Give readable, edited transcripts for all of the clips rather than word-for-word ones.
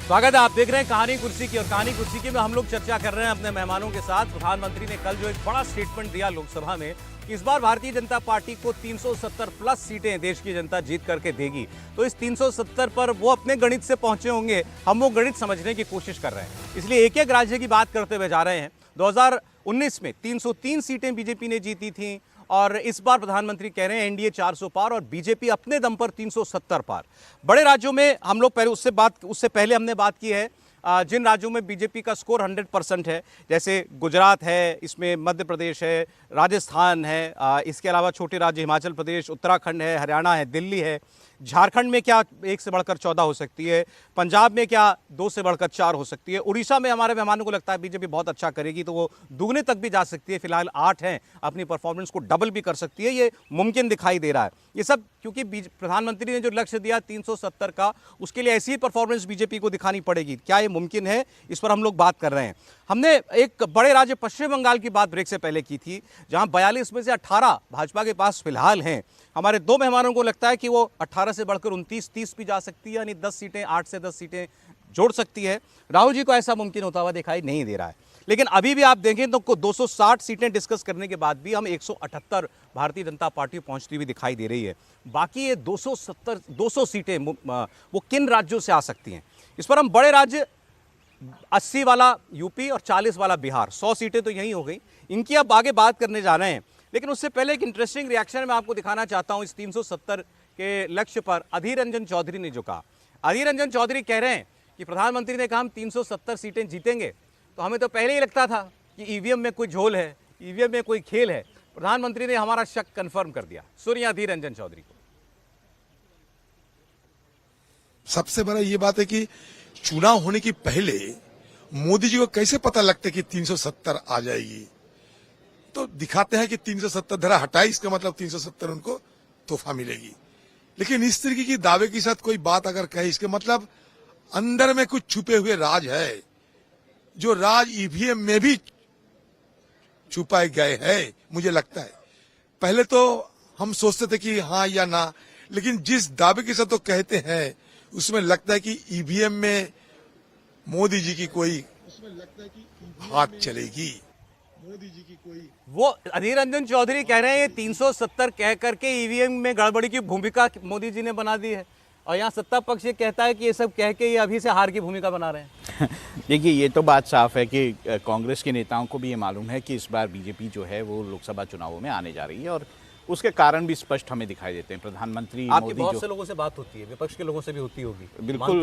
स्वागत है। आप देख रहे हैं कहानी कुर्सी की, और कहानी कुर्सी की में हम लोग चर्चा कर रहे हैं अपने मेहमानों के साथ। प्रधानमंत्री ने कल जो एक बड़ा स्टेटमेंट दिया लोकसभा में कि इस बार भारतीय जनता पार्टी को 370 प्लस सीटें देश की जनता जीत करके देगी। तो इस 370 पर वो अपने गणित से पहुंचे होंगे, हम वो गणित समझने की कोशिश कर रहे हैं। इसलिए एक एक राज्य की बात करते हुए जा रहे हैं। 2019 में 303 सीटें बीजेपी ने जीती थी, और इस बार प्रधानमंत्री कह रहे हैं एनडीए 400 पार और बीजेपी अपने दम पर 370 पार। बड़े राज्यों में हम लोग पहले उससे पहले हमने बात की है जिन राज्यों में बीजेपी का स्कोर 100% है, जैसे गुजरात है, इसमें मध्य प्रदेश है, राजस्थान है, इसके अलावा छोटे राज्य हिमाचल प्रदेश, उत्तराखंड है, हरियाणा है, दिल्ली है। झारखंड में क्या 1 से बढ़कर 14 हो सकती है, पंजाब में क्या 2 से बढ़कर 4 हो सकती है, उड़ीसा में हमारे मेहमानों को लगता है बीजेपी बहुत अच्छा करेगी तो वो दुगने तक भी जा सकती है। फिलहाल 8 हैं, अपनी परफॉर्मेंस को डबल भी कर सकती है, ये मुमकिन दिखाई दे रहा है। ये सब क्योंकि प्रधानमंत्री ने जो लक्ष्य दिया 370 का, उसके लिए ऐसी ही परफॉर्मेंस बीजेपी को दिखानी पड़ेगी। क्या ये मुमकिन है, इस पर हम लोग बात कर रहे हैं। हमने एक बड़े राज्य पश्चिम बंगाल की बात ब्रेक से पहले की थी, जहां 42 में से 18 भाजपा के पास फिलहाल हैं। हमारे दो मेहमानों को लगता है कि वो 18 से बढ़कर 29-30 भी जा सकती है, यानी 10 सीटें, 8 से 10 सीटें जोड़ सकती है। राहुल जी को ऐसा मुमकिन होता हुआ दिखाई नहीं दे रहा है। लेकिन अभी भी आप देखें तो 260 सीटें डिस्कस करने के बाद भी हम 178 भारतीय जनता पार्टी पहुंचती हुई दिखाई दे रही है। बाकी ये 200 सीटें वो किन राज्यों से आ सकती हैं, इस पर हम बड़े राज्य 80 वाला यूपी और 40 वाला बिहार, 100 सीटें तो यही हो गई, इनकी अब आगे बात करने जा रहे हैं। लेकिन उससे पहले एक इंटरेस्टिंग रिएक्शन मैं आपको दिखाना चाहता हूं इस 370 के लक्ष्य पर। अधीर रंजन चौधरी ने जो कहा, अधीर रंजन चौधरी कह रहे हैं कि प्रधानमंत्री ने कहा हम 370 सीटें जीतेंगे, तो हमें तो पहले ही लगता था कि ईवीएम में कोई झोल है, ईवीएम में कोई खेल है। प्रधानमंत्री ने हमारा शक कंफर्म कर दिया। सुनिए अधीर रंजन चौधरी को। सबसे बड़ा ये बात है कि चुनाव होने की पहले मोदी जी को कैसे पता लगता है कि 370 आ जाएगी, तो दिखाते हैं कि 370 धरा हटाई, इसका मतलब 370 उनको तोहफा मिलेगी। लेकिन इस तरीके की दावे के साथ कोई बात अगर कहे, इसके मतलब अंदर में कुछ छुपे हुए राज है, जो राज ईवीएम में भी छुपाए गए हैं। मुझे लगता है पहले तो हम सोचते थे कि हाँ या ना, लेकिन जिस दावे के साथ तो कहते हैं उसमें लगता है कि ईवीएम में मोदी जी की कोई हाथ चलेगी, मोदी जी की कोई। वो अधीर रंजन चौधरी कह रहे हैं 370 कह करके ईवीएम में गड़बड़ी की भूमिका मोदी जी ने बना दी है, और यहाँ सत्ता पक्ष ये कहता है कि ये सब कह के ये अभी से हार की भूमिका बना रहे हैं। देखिए, ये तो बात साफ है कि कांग्रेस के नेताओं को भी ये मालूम है कि इस बार बीजेपी जो है वो लोकसभा चुनावों में आने जा रही है, और उसके कारण भी स्पष्ट हमें दिखाई देते हैं। प्रधानमंत्री आपकी मोदी बहुत से लोगों से बात होती है, विपक्ष के लोगों से भी होती होगी, बिल्कुल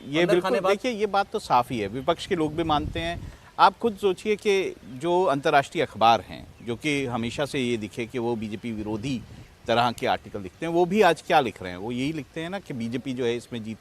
ये बिल्कुल देखिए, ये बात तो साफ ही है, विपक्ष के लोग भी मानते हैं। आप खुद सोचिए कि जो अंतर्राष्ट्रीय अखबार हैं, जो कि हमेशा से ये दिखे कि वो बीजेपी विरोधी तरह के आर्टिकल लिखते हैं, वो भी आज क्या लिख रहे हैं, वो यही लिखते हैं ना कि बीजेपी जो है इसमें जीत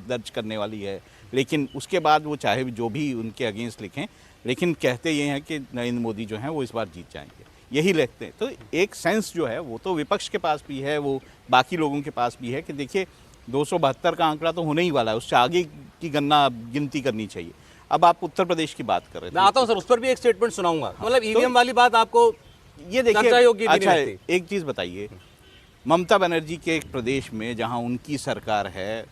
दर्ज करने वाली है। लेकिन उसके बाद वो चाहे जो भी उनके अगेंस्ट लिखें, लेकिन कहते ये हैं कि नरेंद्र मोदी जो हैं वो इस बार जीत जाएंगे, यही लिखते हैं। तो एक सेंस जो है वो तो विपक्ष के पास भी है, वो बाकी लोगों के पास भी है कि देखिए 272 का आंकड़ा तो होने ही वाला है, उससे आगे की गिनती करनी चाहिए। अब आप उत्तर प्रदेश की बात कर रहे थे, मैं आता हूं सर, उस पर भी एक स्टेटमेंट सुनाऊंगा। मतलब ईवीएम वाली बात आपको ये देखिए, अच्छा एक चीज बताइए, ममता बनर्जी के एक प्रदेश में जहां उनकी सरकार है,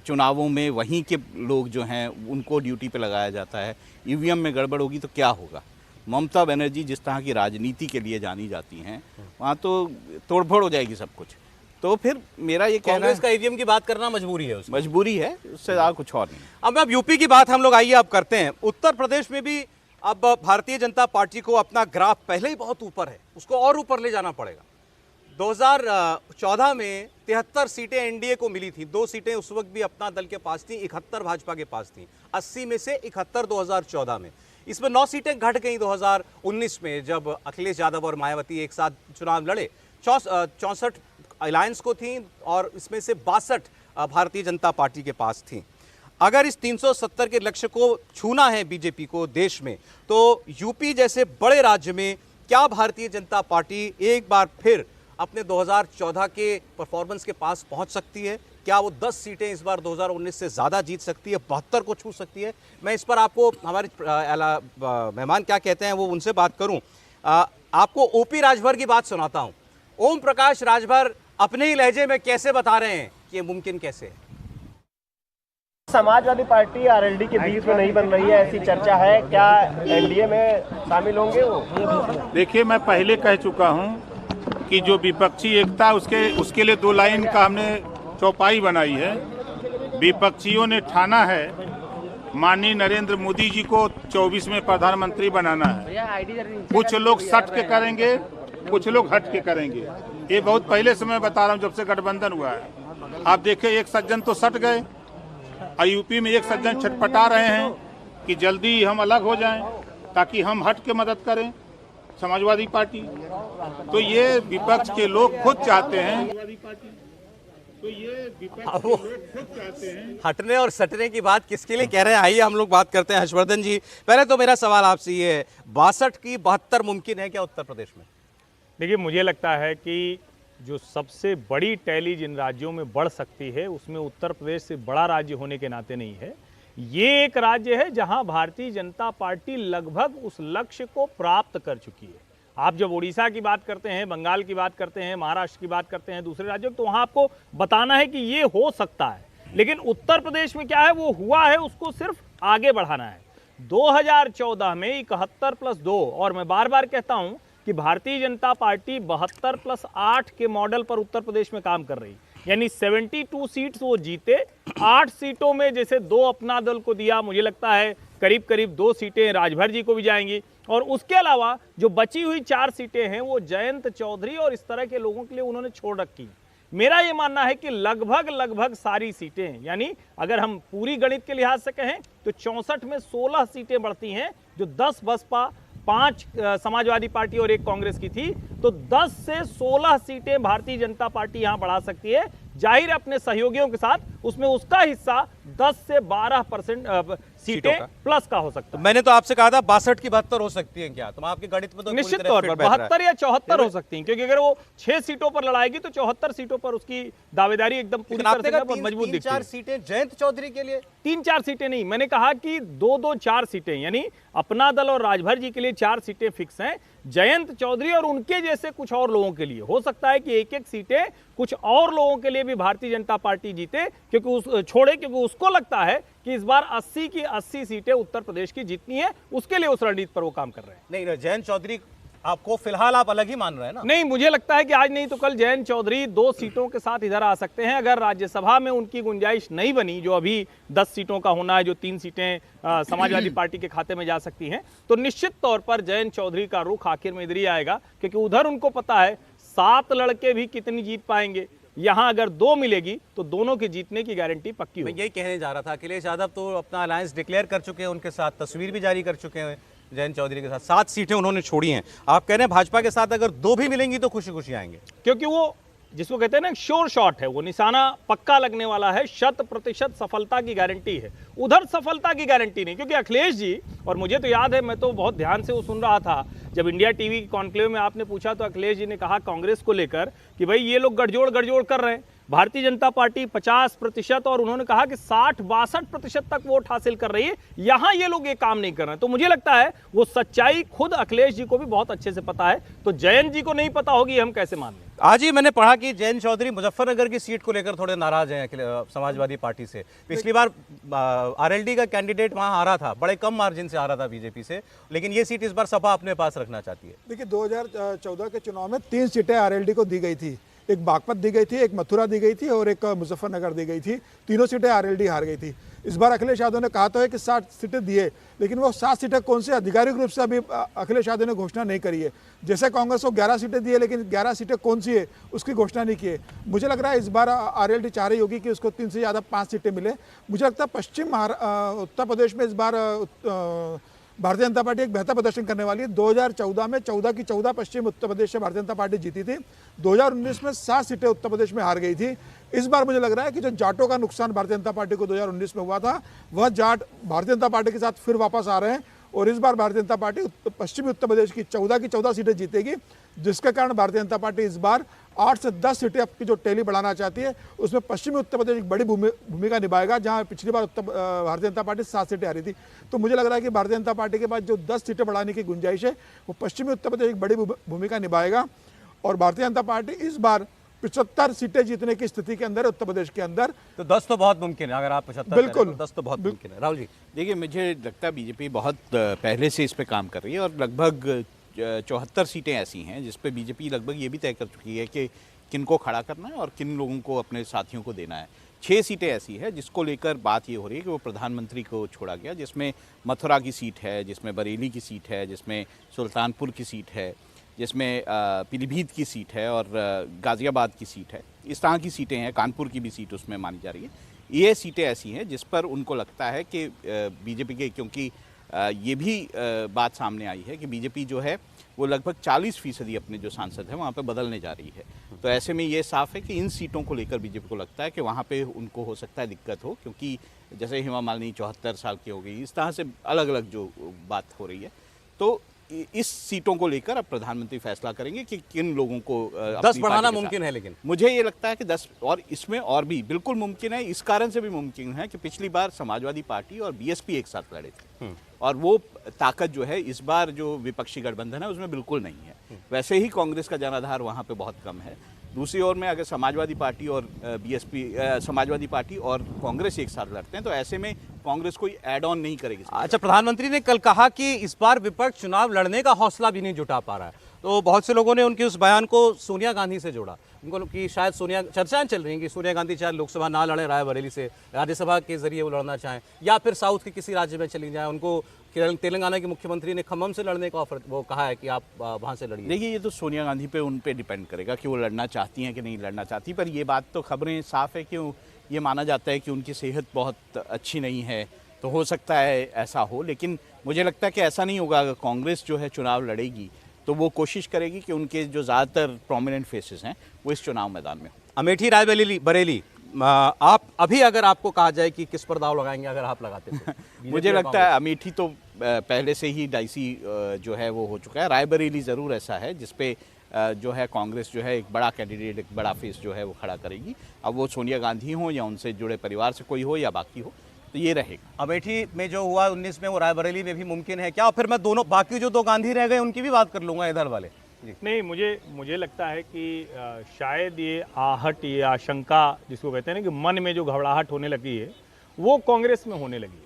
चुनावों में वहीं के लोग जो हैं उनको ड्यूटी पे लगाया जाता है, ईवीएम में गड़बड़ होगी तो क्या होगा। ममता बनर्जी जिस तरह की राजनीति के लिए जानी जाती हैं, वहाँ तो तोड़फोड़ हो जाएगी सब कुछ। तो फिर मेरा ये कहना है, का ईवीएम की बात करना मजबूरी है, मजबूरी है, उससे ज़्यादा कुछ और नहीं। अब यूपी की बात हम लोग आइए अब करते हैं। उत्तर प्रदेश में भी अब भारतीय जनता पार्टी को अपना ग्राफ पहले ही बहुत ऊपर है, उसको और ऊपर ले जाना पड़ेगा। 2014 में 73 सीटें एनडीए को मिली थी, 2 सीटें उस वक्त भी अपना दल के पास थी, 71 भाजपा के पास थी। 80 में से 71 2014 में, इसमें 9 सीटें घट गई 2019 में, जब अखिलेश यादव और मायावती एक साथ चुनाव लड़े। 64 अलायंस को थी और इसमें से 62 भारतीय जनता पार्टी के पास थी। अगर इस 370 के लक्ष्य को छूना है बीजेपी को देश में, तो यूपी जैसे बड़े राज्य में क्या भारतीय जनता पार्टी एक बार फिर अपने 2014 के परफॉर्मेंस के पास पहुंच सकती है? क्या वो 10 सीटें इस बार 2019 से ज़्यादा जीत सकती है, 72 को छू सकती है? मैं इस पर आपको हमारे मेहमान क्या कहते हैं वो उनसे बात करूं। आपको ओपी राजभर की बात सुनाता हूं। ओम प्रकाश राजभर अपने ही लहजे में कैसे बता रहे हैं कि ये मुमकिन कैसे है। समाजवादी पार्टी आरएलडी के बीच में नहीं बन रही है, ऐसी चर्चा है, क्या एनडीए में शामिल होंगे वो? देखिए, मैं पहले कह चुका हूं कि जो विपक्षी एकता उसके लिए 2 लाइन का हमने चौपाई बनाई है। विपक्षियों ने ठाना है माननीय नरेंद्र मोदी जी को 24 में प्रधानमंत्री बनाना है। कुछ लोग सट के करेंगे, कुछ लोग हट के करेंगे। ये बहुत पहले से मैं बता रहा हूं, जब से गठबंधन हुआ है। आप देखे, एक सज्जन तो सट गए और यूपी में एक सज्जन छटपटा रहे हैं कि जल्दी हम अलग हो जाएं ताकि हम हट के मदद करें समाजवादी पार्टी। तो ये विपक्ष के लोग खुद चाहते हैं, हटने और सटने की बात किसके लिए कह रहे हैं, आइए हम लोग बात करते हैं। हर्षवर्धन जी, पहले तो मेरा सवाल आपसे ये है, 62 की 72 मुमकिन है क्या उत्तर प्रदेश में? देखिए, मुझे लगता है कि जो सबसे बड़ी टैली जिन राज्यों में बढ़ सकती है उसमें उत्तर प्रदेश से बड़ा राज्य होने के नाते नहीं है। ये एक राज्य है जहां भारतीय जनता पार्टी लगभग उस लक्ष्य को प्राप्त कर चुकी है। आप जब उड़ीसा की बात करते हैं, बंगाल की बात करते हैं, महाराष्ट्र की बात करते हैं, दूसरे राज्यों, तो वहां आपको बताना है कि ये हो सकता है। लेकिन उत्तर प्रदेश में क्या है, वो हुआ है, उसको सिर्फ आगे बढ़ाना है। 2014 में 71+2, और मैं बार बार कहता हूं कि भारतीय जनता पार्टी 72+8 के मॉडल पर उत्तर प्रदेश में काम कर रही, यानी 72 सीट्स वो जीते। 8 सीटों में जैसे 2 अपना दल को दिया, मुझे लगता है करीब करीब 2 सीटें राजभर जी को भी जाएंगी, और उसके अलावा जो बची हुई 4 सीटें हैं वो जयंत चौधरी और इस तरह के लोगों के लिए उन्होंने छोड़ रखी। मेरा ये मानना है कि लगभग सारी सीटें, यानी अगर हम पूरी गणित के लिहाज से कहें तो 64 में 16 सीटें बढ़ती हैं, जो 10 बसपा, 5 समाजवादी पार्टी और 1 कांग्रेस की थी, तो 10 से 16 सीटें भारतीय जनता पार्टी यहां बढ़ा सकती है। जाहिर है अपने सहयोगियों के साथ, उसमें उसका हिस्सा 10 से 12% सीटें प्लस का हो सकता है। मैंने तो आपसे कहा था 62 की 72 हो सकती है क्या? तो आपके गणित में तो निश्चित तौर पर 72 या 74 हो सकती हैं, क्योंकि अगर वो 6 सीटों पर लड़ाएगी तो 74 सीटों पर उसकी दावेदारी एकदम पूरी तरह से मजबूत दिखती है। 3-4 सीटें जयंत चौधरी के लिए, 3-4 सीटें नहीं, मैंने कहा कि 2-2-4 सीटें, यानी अपना दल और राजभर जी के लिए 4 सीटें फिक्स हैं। जयंत चौधरी और उनके जैसे कुछ और लोगों के लिए हो सकता है कि 1-1 सीटें कुछ और लोगों के लिए भी भारतीय जनता पार्टी जीते, क्योंकि उसको लगता है कि इस बार 80 की 80 सीटें उत्तर प्रदेश की जीतनी है, उसके लिए उस रणनीति पर वो काम कर रहे हैं। नहीं, जयंत चौधरी आपको फिलहाल आप अलग ही मान रहे हैं ना? नहीं, मुझे लगता है कि आज नहीं तो कल जयंत चौधरी 2 सीटों के साथ इधर आ सकते हैं। अगर राज्यसभा में उनकी गुंजाइश नहीं बनी, जो अभी 10 सीटों का होना है, जो 3 सीटें समाजवादी पार्टी के खाते में जा सकती हैं, तो निश्चित तौर पर जयंत चौधरी का रुख आखिर में इधर ही आएगा, क्योंकि उधर उनको पता है 7 लड़के भी कितनी जीत पाएंगे। यहां अगर 2 मिलेगी तो दोनों के जीतने की गारंटी पक्की होगी। मैं यही कहने जा रहा था, अखिलेश यादव तो अपना अलायंस डिक्लेयर कर चुके हैं, उनके साथ तस्वीर भी जारी कर चुके हैं जयंत चौधरी के साथ। 7 सीटें उन्होंने छोड़ी हैं। आप कह रहे हैं भाजपा के साथ अगर 2 भी मिलेंगी तो खुशी खुशी आएंगे, क्योंकि वो जिसको कहते हैं ना श्योर शॉट है, वो निशाना पक्का लगने वाला है, 100% सफलता की गारंटी है। उधर सफलता की गारंटी नहीं, क्योंकि अखिलेश जी, और मुझे तो याद है, मैं तो बहुत ध्यान से वो सुन रहा था जब इंडिया टीवी की कॉन्क्लेव में आपने पूछा, तो अखिलेश जी ने कहा कांग्रेस को लेकर कि भाई ये लोग गठजोड़ कर रहे हैं, भारतीय जनता पार्टी 50%, और उन्होंने कहा कि 60-62% तक वोट हासिल कर रही है, यहां ये लोग ये काम नहीं कर रहे हैं। तो मुझे लगता है वो सच्चाई खुद अखिलेश जी को भी बहुत अच्छे से पता है, तो जयंत जी को नहीं पता होगी, हम कैसे मान लें। आज ही मैंने पढ़ा कि जयंत चौधरी मुजफ्फरनगर की सीट को लेकर थोड़े नाराज हैं समाजवादी पार्टी से। पिछली बार आरएलडी का कैंडिडेट वहां हारा था, बड़े कम मार्जिन से हारा था बीजेपी से, लेकिन ये सीट इस बार सपा अपने पास रखना चाहती है। देखिए, 2014 के चुनाव में 3 सीटें आरएलडी को दी गई थी, एक बागपत दी गई थी, एक मथुरा दी गई थी और एक मुजफ्फरनगर दी गई थी। तीनों सीटें आरएलडी हार गई थी। इस बार अखिलेश यादव ने कहा तो है कि 60 सीटें दिए, लेकिन वो 7 सीटें कौन से आधिकारिक रूप से अभी अखिलेश यादव ने घोषणा नहीं करी है। जैसे कांग्रेस को 11 सीटें दी है, लेकिन 11 सीटें कौन सी है उसकी घोषणा नहीं की है। मुझे लग रहा है इस बार आरएलडी चाह रही होगी कि उसको 3 से ज़्यादा 5 सीटें मिले। मुझे लगता है उत्तर प्रदेश में इस बार भारतीय जनता पार्टी एक बेहतर प्रदर्शन करने वाली है। 2014 में 14 की 14 पश्चिम उत्तर प्रदेश से भारतीय जनता पार्टी जीती थी। 2019 में 7 सीटें उत्तर प्रदेश में हार गई थी। इस बार मुझे लग रहा है कि जो जाटों का नुकसान भारतीय जनता पार्टी को 2019 में हुआ था, वह जाट भारतीय जनता पार्टी के साथ फिर वापस आ रहे हैं, और इस बार भारतीय जनता पार्टी पश्चिमी उत्तर प्रदेश की 14 की 14 सीटें जीतेगी, जिसके कारण भारतीय जनता पार्टी इस बार 8 से 10 सीटें अपनी जो टैली बढ़ाना चाहती है, उसमें पश्चिमी उत्तर प्रदेश एक बड़ी भूमिका निभाएगा, जहां पिछली बार भारतीय जनता पार्टी 7 सीटें हारी थी। तो मुझे लग रहा है कि भारतीय जनता पार्टी के पास जो 10 सीटें बढ़ाने की गुंजाइश है, वो पश्चिमी उत्तर प्रदेश एक बड़ी भूमिका निभाएगा, और भारतीय जनता पार्टी इस बार 75 सीटें जीतने की स्थिति के अंदर उत्तर प्रदेश के अंदर। तो 10 तो बहुत मुमकिन है, अगर आप 75 बिल्कुल। 10 तो बहुत मुमकिन है। राहुल जी, देखिए, मुझे लगता है बीजेपी बहुत पहले से इस पे काम कर रही है और लगभग 74 सीटें ऐसी हैं जिस पे बीजेपी लगभग ये भी तय कर चुकी है कि किनको खड़ा करना है और किन लोगों को अपने साथियों को देना है। 6 सीटें ऐसी है जिसको लेकर बात ये हो रही है कि वो प्रधानमंत्री को छोड़ा गया, जिसमें मथुरा की सीट है, जिसमें बरेली की सीट है, जिसमें सुल्तानपुर की सीट है, जिसमें पीलीभीत की सीट है और गाज़ियाबाद की सीट है। इस तरह की सीटें हैं, कानपुर की भी सीट उसमें मानी जा रही है। ये सीटें ऐसी हैं जिस पर उनको लगता है कि बीजेपी के, क्योंकि ये भी बात सामने आई है कि बीजेपी जो है वो लगभग 40% अपने जो सांसद हैं वहाँ पे बदलने जा रही है। तो ऐसे में ये साफ है कि इन सीटों को लेकर बीजेपी को लगता है कि वहाँ पे उनको हो सकता है दिक्कत हो, क्योंकि जैसे हेमा मालिनी 74 साल की हो गई, इस तरह से अलग अलग जो बात हो रही है। तो इस सीटों को लेकर अब प्रधानमंत्री फैसला करेंगे कि किन लोगों को 10 बढ़ाना मुमकिन है। लेकिन मुझे ये लगता है कि 10 और इसमें और भी बिल्कुल मुमकिन है। इस कारण से भी मुमकिन है कि पिछली बार समाजवादी पार्टी और बीएसपी एक साथ लड़े थे और वो ताकत जो है इस बार जो विपक्षी गठबंधन है उसमें बिल्कुल नहीं है। वैसे ही कांग्रेस का जनाधार वहाँ पे बहुत कम है। दूसरी ओर में अगर समाजवादी पार्टी और समाजवादी पार्टी और कांग्रेस एक साथ लड़ते हैं तो ऐसे में कांग्रेस कोई ऐड ऑन नहीं करेगी। अच्छा, प्रधानमंत्री ने कल कहा कि इस बार विपक्ष चुनाव लड़ने का हौसला भी नहीं जुटा पा रहा है, तो बहुत से लोगों ने उनके उस बयान को सोनिया गांधी से जोड़ा। उनको कि शायद सोनिया, चर्चाएं चल रही हैं कि सोनिया गांधी चाहे लोकसभा ना लड़े, रायबरेली से राज्यसभा के जरिए वो लड़ना चाहें, या फिर साउथ के किसी राज्य में चली जाए। उनको तेलंगाना के मुख्यमंत्री ने खम्मम से लड़ने का ऑफर वो कहा है कि आप वहाँ से लड़िए। देखिए, ये तो सोनिया गांधी पे उन पे डिपेंड करेगा कि वो लड़ना चाहती हैं कि नहीं लड़ना चाहती, पर ये बात तो खबरें साफ है कि ये माना जाता है कि उनकी सेहत बहुत अच्छी नहीं है, तो हो सकता है ऐसा हो। लेकिन मुझे लगता है कि ऐसा नहीं होगा। अगर कांग्रेस जो है चुनाव लड़ेगी तो वो कोशिश करेगी कि उनके जो ज़्यादातर प्रोमिनेंट फेसेस हैं वो इस चुनाव मैदान में। अमेठी रायबरेली बरेली, आप अभी अगर आपको कहा जाए कि किस पर दाव लगाएंगे अगर आप लगाते तो? मुझे लगता है अमेठी तो पहले से ही डाइसी जो है वो हो चुका है। रायबरेली ज़रूर ऐसा है जिसपे जो है कांग्रेस जो है एक बड़ा कैंडिडेट, एक बड़ा फेस जो है वो खड़ा करेगी। अब वो सोनिया गांधी हो या उनसे जुड़े परिवार से कोई हो या बाकी हो, तो ये रहेगा। अमेठी में जो हुआ 19 में, वो रायबरेली में भी मुमकिन है क्या? और फिर मैं दोनों बाकी जो 2 गांधी रह गए उनकी भी बात कर लूंगा, इधर वाले। नहीं, मुझे लगता है कि शायद ये आहट, ये आशंका जिसको कहते हैं ना कि मन में जो घबराहट होने लगी है वो कांग्रेस में होने लगी है।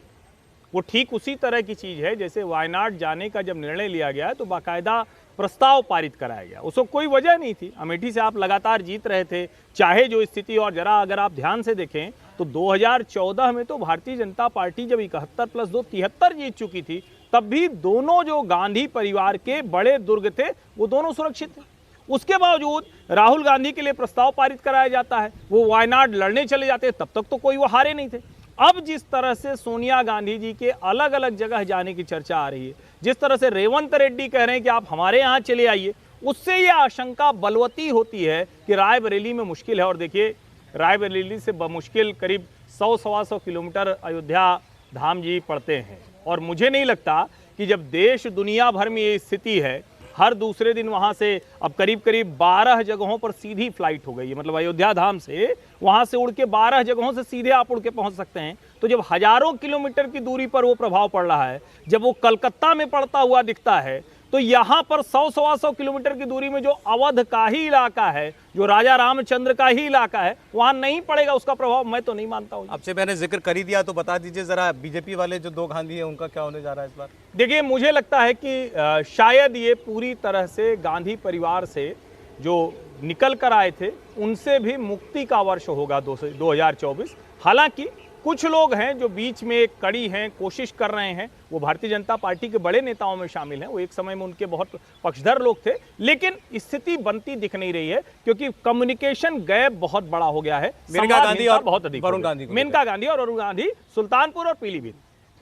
वो ठीक उसी तरह की चीज़ है जैसे वायनाड जाने का जब निर्णय लिया गया तो बाकायदा प्रस्ताव पारित कराया गया, उसको कोई वजह नहीं थी। अमेठी से आप लगातार जीत रहे थे, चाहे जो स्थिति, और जरा अगर आप ध्यान से देखें तो 2014 में तो भारतीय जनता पार्टी जब 71 + 2 73 जीत चुकी थी, तब भी दोनों जो गांधी परिवार के बड़े दुर्ग थे वो दोनों सुरक्षित थे। उसके बावजूद राहुल गांधी के लिए प्रस्ताव पारित कराया जाता है, वो वायनाड लड़ने चले जाते हैं, तब तक तो कोई वो हारे नहीं थे। अब जिस तरह से सोनिया गांधी जी के अलग अलग जगह जाने की चर्चा आ रही है, जिस तरह से रेवंत रेड्डी कह रहे हैं कि आप हमारे यहाँ चले आइए, उससे ये आशंका बलवती होती है कि रायबरेली में मुश्किल है। और देखिए, रायबरेली से बमुश्किल करीब 100-125 किलोमीटर अयोध्या धाम जी पड़ते हैं, और मुझे नहीं लगता कि जब देश दुनिया भर में ये स्थिति है, हर दूसरे दिन वहाँ से अब करीब 12 जगहों पर सीधी फ्लाइट हो गई है। मतलब अयोध्या धाम से वहाँ से उड़ के 12 जगहों से सीधे आप उड़ के पहुँच सकते हैं। तो जब हजारों किलोमीटर की दूरी पर वो प्रभाव पड़ रहा है, जब वो कलकत्ता में पड़ता हुआ दिखता है, तो यहाँ पर 100-125 किलोमीटर की दूरी में जो अवध का ही इलाका है, जो राजा रामचंद्र का ही इलाका है, वहाँ नहीं पड़ेगा उसका प्रभाव। मैं तो नहीं मानता हूँ। आपसे मैंने जिक्र कर ही दिया, तो बता दीजिए जरा, बीजेपी वाले जो 2 गांधी हैं उनका क्या होने जा रहा है इस बार? देखिए, मुझे लगता है कि शायद ये पूरी तरह से गांधी परिवार से जो निकल कर आए थे उनसे भी मुक्ति का वर्ष होगा 2024। हालांकि कुछ लोग हैं जो बीच में एक कड़ी हैं, कोशिश कर रहे हैं, वो भारतीय जनता पार्टी के बड़े नेताओं में शामिल हैं, वो एक समय में उनके बहुत पक्षधर लोग थे, लेकिन स्थिति बनती दिख नहीं रही है क्योंकि कम्युनिकेशन गैप बहुत बड़ा हो गया है। मेनका गांधी और बहुत अधिक, वरुण गांधी, मेनका गांधी और वरुण गांधी सुल्तानपुर और पीलीभीत।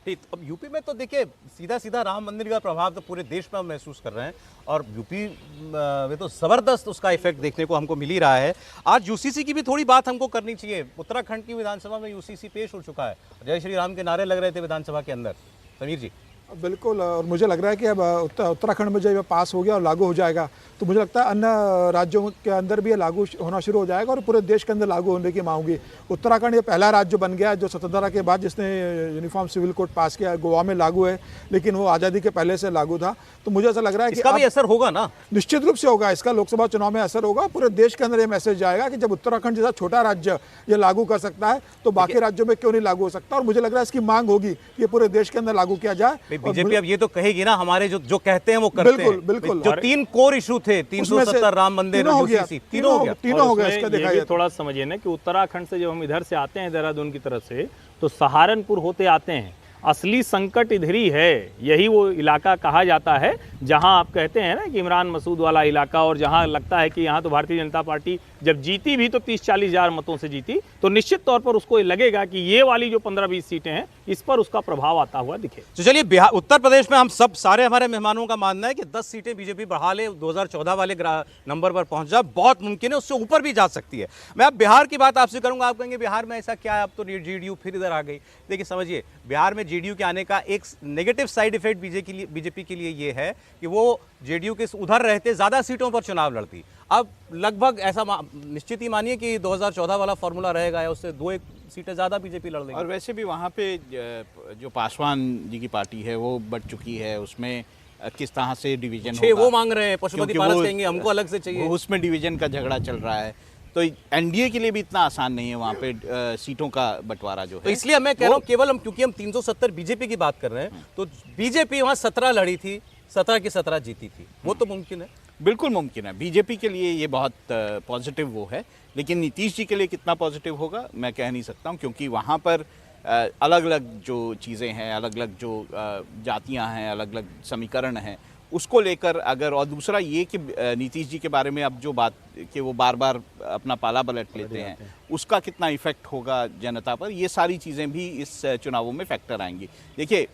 ठीक, अब यूपी में तो देखिए सीधा सीधा राम मंदिर का प्रभाव तो पूरे देश में हम महसूस कर रहे हैं, और यूपी में तो ज़बरदस्त उसका इफेक्ट देखने को हमको मिल ही रहा है। आज यूसीसी की भी थोड़ी बात हमको करनी चाहिए। उत्तराखंड की विधानसभा में यूसीसी पेश हो चुका है, जय श्री राम के नारे लग रहे थे विधानसभा के अंदर। समीर जी, बिल्कुल, और मुझे लग रहा है कि अब उत्तराखंड में जब ये पास हो गया और लागू हो जाएगा तो मुझे लगता है अन्य राज्यों के अंदर भी ये लागू होना शुरू हो जाएगा और पूरे देश के अंदर लागू होने की मांग होगी। उत्तराखंड ये पहला राज्य बन गया जो स्वतंत्रता के बाद जिसने यूनिफॉर्म सिविल कोड पास किया। गोवा में लागू है लेकिन वो आज़ादी के पहले से लागू था। तो मुझे ऐसा लग रहा है कि इसका भी असर होगा ना, निश्चित रूप से होगा। इसका लोकसभा चुनाव में असर होगा। पूरे देश के अंदर ये मैसेज जाएगा कि जब उत्तराखंड जैसा छोटा राज्य ये लागू कर सकता है तो बाकी राज्यों में क्यों नहीं लागू हो सकता। और मुझे लग रहा है इसकी मांग होगी कि ये पूरे देश के अंदर लागू किया जाए। बीजेपी अब ये तो कहेगी ना हमारे जो कहते हैं वो करते हैं। बिल्कुल, बिल्कुल। जो 3 कोर इशू थे, 370 राम मंदिर, तीनों हो गया, और हो गया। उसमें इसका ये देखा भी जाए थोड़ा समझिए ना कि उत्तराखंड से जब हम इधर से आते हैं देहरादून की तरफ से तो सहारनपुर होते आते हैं। असली संकट इधर ही है। यही वो इलाका कहा जाता है जहां आप कहते हैं ना कि इमरान मसूद वाला इलाका, और जहां लगता है कि यहां तो भारतीय जनता पार्टी जब जीती भी तो 30-40 हज़ार मतों से जीती, तो निश्चित तौर पर उसको लगेगा कि ये वाली जो 15-20 सीटें हैं इस पर उसका प्रभाव आता हुआ दिखे। तो चलिए, बिहार उत्तर प्रदेश में हम सब सारे हमारे मेहमानों का मानना है कि 10 सीटें बीजेपी बढ़ा ले, 2014 वाले नंबर पर पहुंच जाए, बहुत मुमकिन है, उससे ऊपर भी जा सकती है। मैं अब बिहार की बात आपसे करूंगा। आप कहेंगे बिहार में ऐसा क्या है, अब तो जेडीयू फिर इधर आ गई। देखिए समझिए, बिहार में जेडीयू के आने का एक नेगेटिव साइड इफेक्ट बीजेपी के लिए ये है कि वो जेडीयू के उधर रहते ज्यादा सीटों पर चुनाव लड़ती। अब लगभग ऐसा निश्चित ही मानिए कि 2014 वाला फॉर्मूला रहेगा या उससे 2-1 सीटें ज्यादा बीजेपी लड़ लेगी। और वैसे भी वहाँ पे जो पासवान जी की पार्टी है वो बढ़ चुकी है, उसमें किस तरह से डिवीजन होगा वो मांग रहे हैं, पशुपति पारस कहेंगे हमको अलग से चाहिए। उसमें डिवीजन का झगड़ा चल रहा है। तो एनडीए के लिए भी इतना आसान नहीं है वहाँ पे सीटों का बंटवारा जो है। तो इसलिए मैं कह रहा हूँ केवल क्योंकि हम 370 बीजेपी की बात कर रहे हैं, तो बीजेपी वहाँ 17 लड़ी थी, 17 की 17 जीती थी। वो तो मुमकिन है, बिल्कुल मुमकिन है। बीजेपी के लिए ये बहुत पॉजिटिव वो है, लेकिन नीतीश जी के लिए कितना पॉजिटिव होगा मैं कह नहीं सकता हूँ, क्योंकि वहाँ पर अलग अलग जो चीज़ें हैं, अलग अलग जो जातियाँ हैं, अलग अलग समीकरण हैं, उसको लेकर अगर, और दूसरा ये कि नीतीश जी के बारे में अब जो बात कि वो बार बार अपना पाला पलट लेते हैं, उसका कितना इफेक्ट होगा जनता पर, ये सारी चीज़ें भी इस चुनावों में फैक्टर आएंगी। देखिए,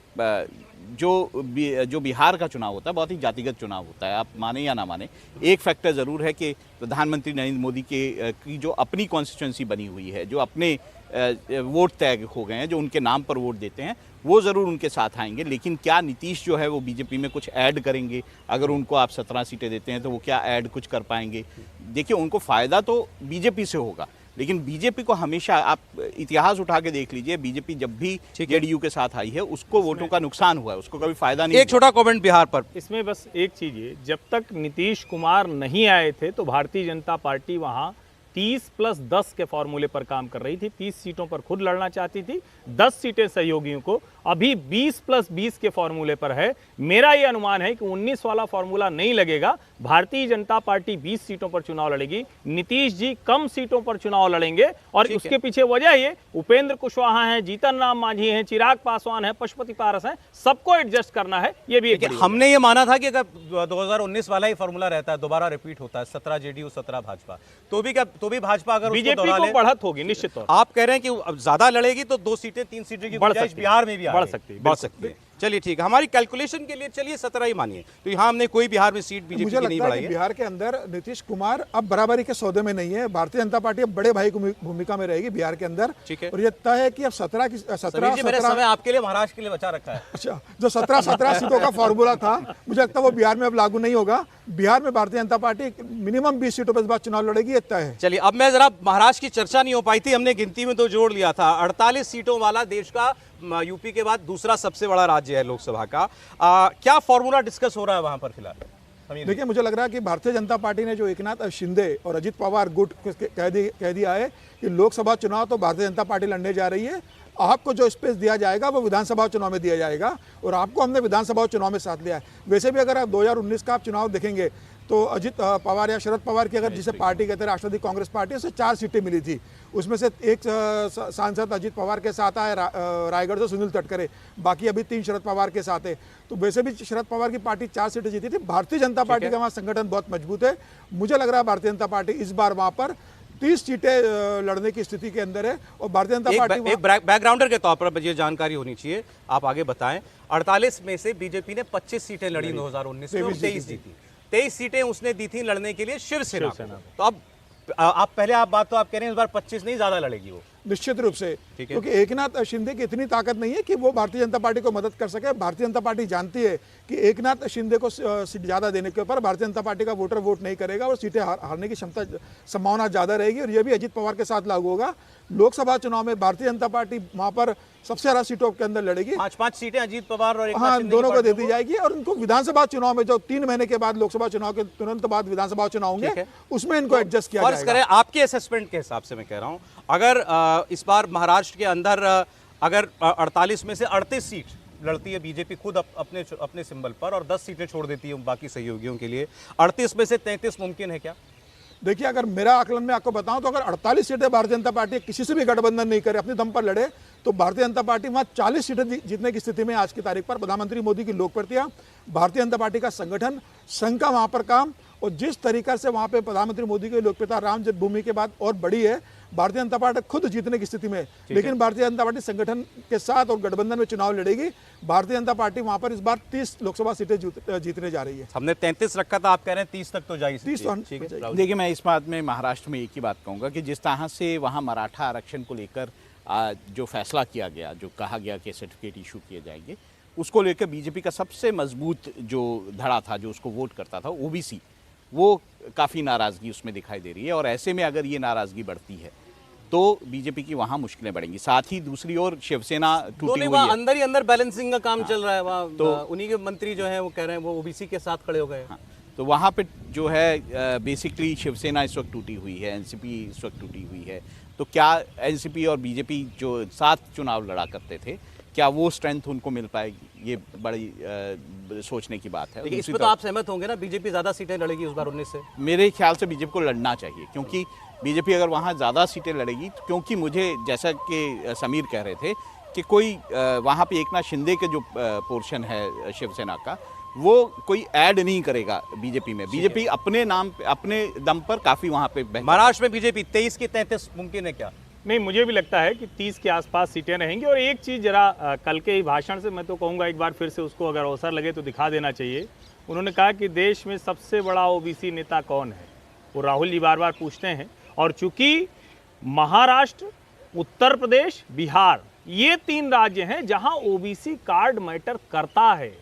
जो बिहार का चुनाव होता है बहुत ही जातिगत चुनाव होता है, आप माने या ना माने। एक फैक्टर ज़रूर है कि प्रधानमंत्री नरेंद्र मोदी की जो अपनी कॉन्स्टिट्यूंसी बनी हुई है, जो अपने वोट तय हो गए हैं, जो उनके नाम पर वोट देते हैं, वो ज़रूर उनके साथ आएंगे। लेकिन क्या नीतीश जो है वो बीजेपी में कुछ ऐड करेंगे? अगर उनको आप 17 सीटें देते हैं तो वो क्या ऐड कुछ कर पाएंगे? देखिए, उनको फ़ायदा तो बीजेपी से होगा, लेकिन बीजेपी को हमेशा, आप इतिहास उठा के देख लीजिए, बीजेपी जब भी जेडीयू के साथ आई है उसको वोटों का नुकसान हुआ है, उसको कभी फायदा नहीं। एक छोटा कमेंट बिहार पर, इसमें बस एक चीज है, जब तक नीतीश कुमार नहीं आए थे तो भारतीय जनता पार्टी वहां 30+10 के फॉर्मूले पर काम कर रही थी। 30 सीटों पर खुद लड़ना चाहती थी, 10 सीटें सहयोगियों को। अभी 20+20 के फॉर्मूले पर है। मेरा ये अनुमान है कि 19 वाला फॉर्मूला नहीं लगेगा। भारतीय जनता पार्टी 20 सीटों पर चुनाव लड़ेगी, नीतीश जी कम सीटों पर चुनाव लड़ेंगे। और उसके पीछे वजह ये, उपेंद्र कुशवाहा हैं, जीतन राम मांझी हैं, चिराग पासवान है, पशुपति पारस हैं, सबको एडजस्ट करना है। ये भी हमने ये माना था कि अगर 2019 वाला ही फॉर्मूला रहता है, दोबारा रिपीट होता है, 17 जेडीयू 17 भाजपा, तो भी भाजपा अगर बीजेपी को बढ़त होगी निश्चित तौर। आप कह रहे हैं कि अब ज्यादा लड़ेगी तो 2 सीटें 3 सीटें की गुंजाइश बिहार में भी बढ़ सकती है। चलिए ठीक है, हमारी कैलकुलेशन के लिए चलिए 17 ही मानिए, तो यहाँ हमने कोई बिहार में सीट बीजेपी की नहीं बढ़ाई है। बिहार के अंदर नीतीश कुमार अब बराबरी के सौदे में नहीं है। भारतीय जनता पार्टी अब बड़े भाई की भूमिका में रहेगी बिहार के अंदर। ठीक है, और ये तय है कि अब 17 आपके लिए महाराष्ट्र के लिए बचा रखा है। अच्छा, जो 17 सीटों का फॉर्मूला था, मुझे लगता है वो बिहार में अब लागू नहीं होगा। बिहार में भारतीय जनता पार्टी मिनिमम 20 सीटों पर इस बार चुनाव लड़ेगी, तय है। चलिए, अब मैं जरा, महाराष्ट्र की चर्चा नहीं हो पाई थी, हमने गिनती में तो जोड़ लिया था। 48 सीटों वाला देश का, यूपी के बाद दूसरा सबसे बड़ा राज्य है लोकसभा का। क्या फॉर्मूला डिस्कस हो रहा है वहां पर फिलहाल? देखिए, मुझे लग रहा है कि भारतीय जनता पार्टी ने जो एकनाथ शिंदे और अजित पवार गुट कह दिया है कि लोकसभा चुनाव तो भारतीय जनता पार्टी लड़ने जा रही है, आपको जो स्पेस दिया जाएगा वो विधानसभा चुनाव में दिया जाएगा, और आपको हमने विधानसभा चुनाव में साथ लिया है। वैसे भी अगर आप 2019 का आप चुनाव देखेंगे तो अजित पवार या शरद पवार की, अगर जिसे पार्टी कहते हैं राष्ट्रवादी कांग्रेस पार्टी, उसे 4 सीटें मिली थी। उसमें से एक सांसद अजित पवार के साथ आए रायगढ़ से सुनील तटकरे, बाकी अभी 3 शरद पवार के साथ है। तो वैसे भी शरद पवार की पार्टी 4 सीटें जीती थी। भारतीय जनता पार्टी का वहाँ संगठन बहुत मजबूत है। मुझे लग रहा है भारतीय जनता पार्टी इस बार वहाँ पर 30 सीटें लड़ने की स्थिति के अंदर है। और भारतीय जनता पार्टी एक बैकग्राउंडर के तौर पर ये जानकारी होनी चाहिए, आप आगे बताएं। 48 में से बीजेपी ने 25 सीटें लड़ी 2019 में, 23 जीती। 23 सीटें उसने दी थी लड़ने के लिए शिवसेना। तो अब आप पहले बात तो आप कह रहे हैं इस बार 25 नहीं, ज्यादा लड़ेगी वो। निश्चित रूप से, क्योंकि एकनाथ शिंदे की इतनी ताकत नहीं है कि वो भारतीय जनता पार्टी को मदद कर सके। भारतीय जनता पार्टी जानती है कि एकनाथ शिंदे को सीट ज़्यादा देने के ऊपर भारतीय जनता पार्टी का वोटर वोट नहीं करेगा और सीटें हारने की संभावना ज़्यादा रहेगी। और ये भी अजित पवार के साथ लागू होगा। लोकसभा चुनाव में भारतीय जनता पार्टी वहाँ पर सबसे ज़्यादा सीटों के अंदर लड़ेगी। 5-5 सीटें अजीत पवार और एकनाथ हाँ, शिंदे की दोनों को पार्टी दे दी जाएगी। और इनको विधानसभा चुनाव में जो 3 महीने के बाद लोकसभा चुनाव के तुरंत बाद विधानसभा चुनाव होंगे, उसमें इनको एडजस्ट किया फर्ज जाएगा। करें आपके असेसमेंट के हिसाब से मैं कह रहा हूं, अगर इस बार महाराष्ट्र के अंदर अगर 48 में से 38 सीट लड़ती है बीजेपी खुद अपने सिंबल पर और 10 सीटें छोड़ देती है बाकी सहयोगियों के लिए, 38 में से 33 मुमकिन है क्या? देखिए, अगर मेरा आकलन में आपको बताऊं तो अगर 48 सीटें भारतीय जनता पार्टी किसी से भी गठबंधन नहीं करे, अपने दम पर लड़े, तो भारतीय जनता पार्टी वहां 40 सीटें जीतने की स्थिति में आज की तारीख पर। प्रधानमंत्री मोदी की लोकप्रियता, भारतीय जनता पार्टी का संगठन, संघ का वहां पर काम और जिस तरीका से वहां पे प्रधानमंत्री मोदी की लोकप्रियता राम जन्मभूमि के बाद और बड़ी है, भारतीय जनता पार्टी खुद जीतने की स्थिति में। लेकिन भारतीय जनता पार्टी संगठन के साथ और गठबंधन में चुनाव लड़ेगी। भारतीय जनता पार्टी वहां पर इस बार 30 लोकसभा सीटें जीतने जा रही है। हमने 33 रखा था, आप कह रहे हैं 30 तक तो जाएगी। 30 तो ठीक है। देखिए, मैं इस बात में महाराष्ट्र में एक ही बात कहूँगा कि जिस तरह से वहाँ मराठा आरक्षण को लेकर जो फैसला किया गया, जो कहा गया कि सर्टिफिकेट इशू किए जाएंगे, उसको लेकर बीजेपी का सबसे मजबूत जो धड़ा था, जो उसको वोट करता था, ओबीसी, वो काफ़ी नाराज़गी उसमें दिखाई दे रही है। और ऐसे में अगर ये नाराज़गी बढ़ती है तो बीजेपी की वहाँ मुश्किलें बढ़ेंगी। साथ ही दूसरी ओर शिवसेना टूटी हुई है। अंदर ही अंदर बैलेंसिंग का काम चल रहा है वहाँ, तो उन्हीं के मंत्री जो हैं वो कह रहे हैं वो ओबीसी के साथ खड़े हो गए। हाँ, तो वहाँ पे जो है बेसिकली शिवसेना इस वक्त टूटी हुई है, एनसीपी इस वक्त टूटी हुई है। तो क्या एनसीपी और बीजेपी जो साथ चुनाव लड़ा करते थे, क्या वो स्ट्रेंथ उनको मिल पाएगी? ये बड़ी सोचने की बात है। इस पे तो आप सहमत होंगे ना, बीजेपी ज्यादा सीटें लड़ेगी उस बार 19 से? मेरे ख्याल से बीजेपी को लड़ना चाहिए, क्योंकि बीजेपी अगर वहाँ ज़्यादा सीटें लड़ेगी, क्योंकि मुझे जैसा कि समीर कह रहे थे कि कोई वहाँ पे एकनाथ शिंदे के जो पोर्शन है शिवसेना का, वो कोई ऐड नहीं करेगा बीजेपी में। बीजेपी अपने नाम पे, अपने दम पर काफ़ी वहाँ पे। महाराष्ट्र में बीजेपी 23 की 33 मुमकिन है क्या? नहीं, मुझे भी लगता है कि 30 के आसपास सीटें रहेंगी। और एक चीज़ जरा कल के ही भाषण से मैं तो कहूँगा एक बार फिर से उसको अगर अवसर लगे तो दिखा देना चाहिए। उन्होंने कहा कि देश में सबसे बड़ा ओबीसी नेता कौन है, वो राहुल जी बार बार पूछते हैं। और चूंकि महाराष्ट्र, उत्तर प्रदेश, बिहार, ये 3 राज्य हैं जहां ओबीसी कार्ड मैटर करता है,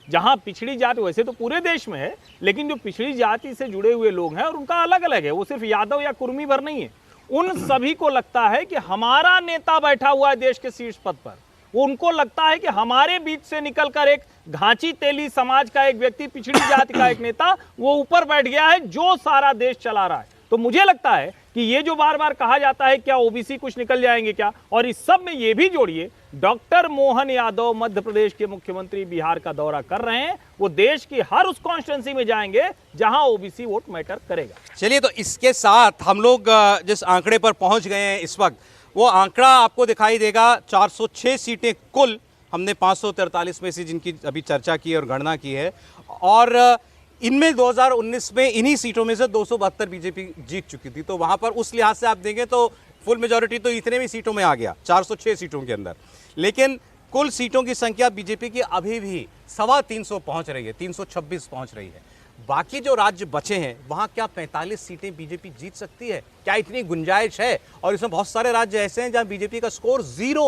जहां पिछड़ी जाति, वैसे तो पूरे देश में है, लेकिन जो पिछड़ी जाति से जुड़े हुए लोग हैं और उनका अलग अलग है, वो सिर्फ यादव या कुर्मी भर नहीं है, उन सभी को लगता है कि हमारा नेता बैठा हुआ है देश के शीर्ष पद पर। वो उनको लगता है कि हमारे बीच से निकलकर एक घांची तेली समाज का एक व्यक्ति, पिछड़ी जाति का एक नेता, वो ऊपर बैठ गया है जो सारा देश चला रहा है। तो मुझे लगता है कि ये जो बार बार कहा जाता है क्या ओबीसी कुछ निकल जाएंगे क्या, और इस सब में ये भी जोड़िए डॉक्टर मोहन यादव मध्य प्रदेश के मुख्यमंत्री बिहार का दौरा कर रहे हैं। वो देश की हर उस कॉन्स्टिट्यूंसी में जाएंगे जहां ओबीसी वोट मैटर करेगा। चलिए, तो इसके साथ हम लोग जिस आंकड़े पर पहुंच गए हैं इस वक्त, वो आंकड़ा आपको दिखाई देगा 406 सीटें कुल, हमने 543 में से जिनकी अभी चर्चा की और गणना की है, और इनमें 2019 में इन्हीं सीटों में से 272 बीजेपी जीत चुकी थी। तो वहां पर उस लिहाज से आप देंगे तो फुल मेजॉरिटी तो इतने भी सीटों में आ गया, 406 सीटों के अंदर। लेकिन कुल सीटों की संख्या बीजेपी की अभी भी 325 पहुंच रही है, 326 पहुंच रही है। बाकी जो राज्य बचे हैं वहां क्या 45 सीटें बीजेपी जीत सकती है? क्या इतनी गुंजाइश है? और इसमें बहुत सारे राज्य ऐसे हैं जहां बीजेपी का स्कोर 0